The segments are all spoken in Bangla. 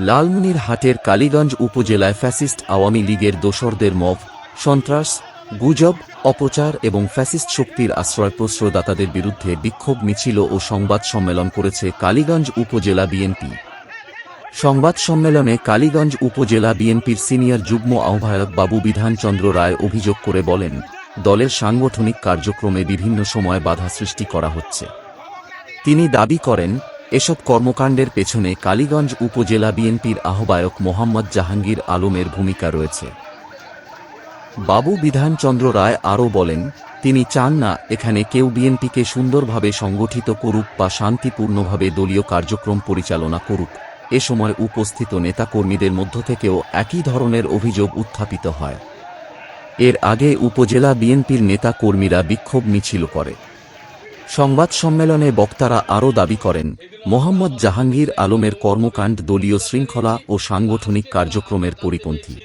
লালমনিরহাটের কালীগঞ্জ উপজেলায় ফ্যাসিস্ট আওয়ামী লীগের দোসরদের মব, সন্ত্রাস, গুজব, অপচার এবং ফ্যাসিস্ট শক্তির আশ্রয় প্রশ্রয়দাতাদের বিরুদ্ধে বিক্ষোভ মিছিল ও সংবাদ সম্মেলন করেছে কালীগঞ্জ উপজেলা বিএনপি। সংবাদ সম্মেলনে কালীগঞ্জ উপজেলা বিএনপির সিনিয়র যুগ্ম আহ্বায়ক বাবু বিধানচন্দ্র রায় অভিযোগ করে বলেন, দলের সাংগঠনিক কার্যক্রমে বিভিন্ন সময় বাধা সৃষ্টি করা হচ্ছে। তিনি দাবি করেন, এসব কর্মকাণ্ডের পেছনে কালীগঞ্জ উপজেলা বিএনপির আহ্বায়ক মোহাম্মদ জাহাঙ্গীর আলমের ভূমিকা রয়েছে। বাবু বিধানচন্দ্র রায় আরও বলেন, তিনি চান না এখানে কেউ বিএনপিকে সুন্দরভাবে সংগঠিত করুক বা শান্তিপূর্ণভাবে দলীয় কার্যক্রম পরিচালনা করুক। এ সময় উপস্থিত নেতাকর্মীদের মধ্য থেকেও একই ধরনের অভিযোগ উত্থাপিত হয়। এর আগে উপজেলা বিএনপির নেতাকর্মীরা বিক্ষোভ মিছিল করে। সংবাদ সম্মেলনে বক্তারা আরও দাবি করেন, মোহাম্মদ জাহাঙ্গীর আলমের কর্মকাণ্ড দলীয় শৃঙ্খলা ও সাংগঠনিক কার্যক্রমের পরিপন্থী।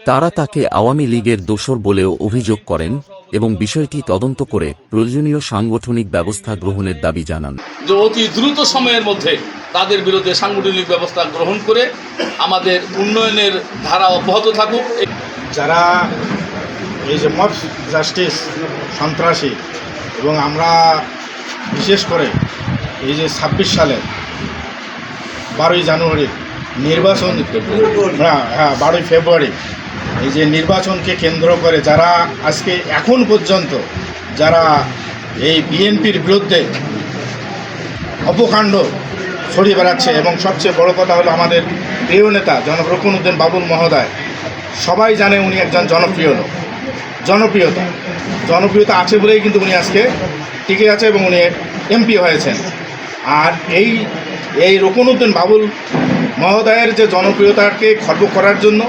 তারা তাকে আওয়ামী লীগের দোসর বলেও অভিযোগ করেন এবং বিষয়টি তদন্ত করে প্রয়োজনীয় সাংগঠনিক ব্যবস্থা গ্রহণের দাবি জানান। যে অতি দ্রুত সময়ের মধ্যে তাদের বিরুদ্ধে সাংগঠনিক ব্যবস্থা গ্রহণ করে আমাদের উন্নয়নের ধারা অব্যাহত থাকুক। যারা এই যে মব জাস্টিস সন্ত্রাসী এবং আমরা বিশেষ করে এই যে ২৬ সালের ১২ই জানুয়ারি নির্বাচন, ১২ই ফেব্রুয়ারি এই যে নির্বাচনকে কেন্দ্র করে যারা আজকে এখন পর্যন্ত যারা এই বিএনপির বিরুদ্ধে অপকাণ্ড ছড়িয়ে বেড়াচ্ছে, এবং সবচেয়ে বড় কথা হলো আমাদের প্রিয় নেতা জনাব রুকনউদ্দিন বাবুল মহোদয়, সবাই জানে উনি একজন জনপ্রিয় লোক। জনপ্রিয়তা আছে বলেই কিন্তু উনি আজকে টিকে আছে এবং উনি এমপি হয়েছেন। আর এই রুকনউদ্দিন বাবুল মহোদয়ের যে জনপ্রিয়তাকে খর্ব করার জন্য,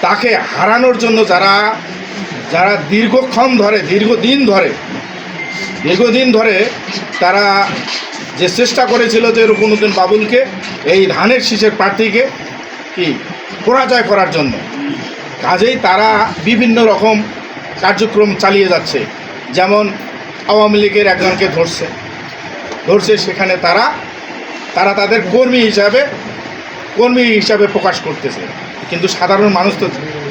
তাকে হারানোর জন্য যারা দীর্ঘদিন ধরে তারা যে চেষ্টা করেছিল যে রুকনউদ্দিন বাবুলকে এই ধানের শীষের প্রার্থীকে পরাজয় করার জন্য, কাজেই তারা বিভিন্ন রকম কার্যক্রম চালিয়ে যাচ্ছে। যেমন আওয়ামী লীগের একজনকে ধরছে, সেখানে তারা তাদের কর্মী হিসাবে প্রকাশ করতেছে, কিন্তু সাধারণ মানুষ তো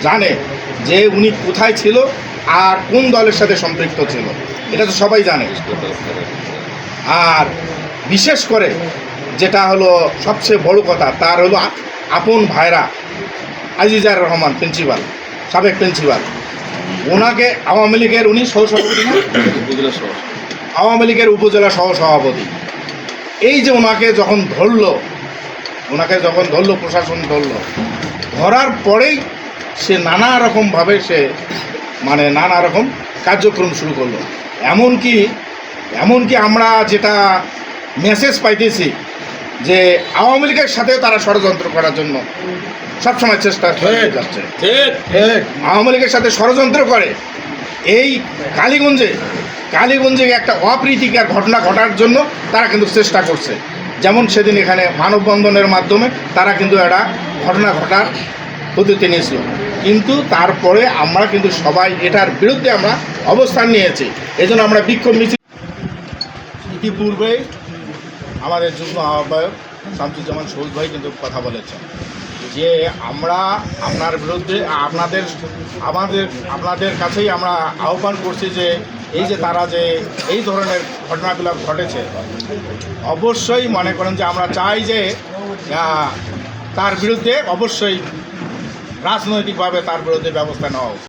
জানে যে উনি কোথায় ছিল আর কোন দলের সাথে সম্পৃক্ত ছিল, এটা তো সবাই জানে। আর বিশেষ করে যেটা হলো সবচেয়ে বড় কথা, তার হলো আপন ভাইরা আজিজার রহমান প্রিন্সিপাল, সাবেক প্রিন্সিপাল, ওনাকে আওয়ামী লীগের উনি সহসভাপতি, আওয়ামী লীগের উপজেলা সহসভাপতি। এই যে ওনাকে যখন ধরলো প্রশাসন ধরার পরেই সে নানা রকমভাবে নানা রকম কার্যক্রম শুরু করলো। এমনকি আমরা যেটা মেসেজ পাইতেছি যে আওয়ামী লীগের সাথেও তারা ষড়যন্ত্র করার জন্য সবসময় চেষ্টা হয়ে যাচ্ছে। আওয়ামী লীগের সাথে ষড়যন্ত্র করে এই কালীগঞ্জে একটা অপ্রীতিকর ঘটনা ঘটার জন্য তারা কিন্তু চেষ্টা করছে। যেমন সেদিন এখানে মানববন্ধনের মাধ্যমে তারা কিন্তু একটা ঘটনা ঘটার পদ্ধতি নিয়েছিল, কিন্তু তারপরে আমরা কিন্তু সবাই এটার বিরুদ্ধে আমরা অবস্থান নিয়েছি। এই জন্য আমরা বিক্ষোভ মিছিল। ইতিপূর্বেই আমাদের যুগ্ম আহ্বায়ক শামসুজ্জামান সবুজ ভাই কিন্তু কথা বলেছেন যে আমরা আপনার বিরুদ্ধে আপনাদের কাছেই আমরা আহ্বান করছি যে এই যে তারা যে এই ধরনের ঘটনাগুলো ঘটেছে, অবশ্যই মনে করেন যে আমরা চাই যে তার বিরুদ্ধে অবশ্যই রাজনৈতিকভাবে তার বিরুদ্ধে ব্যবস্থা নেওয়া হোক।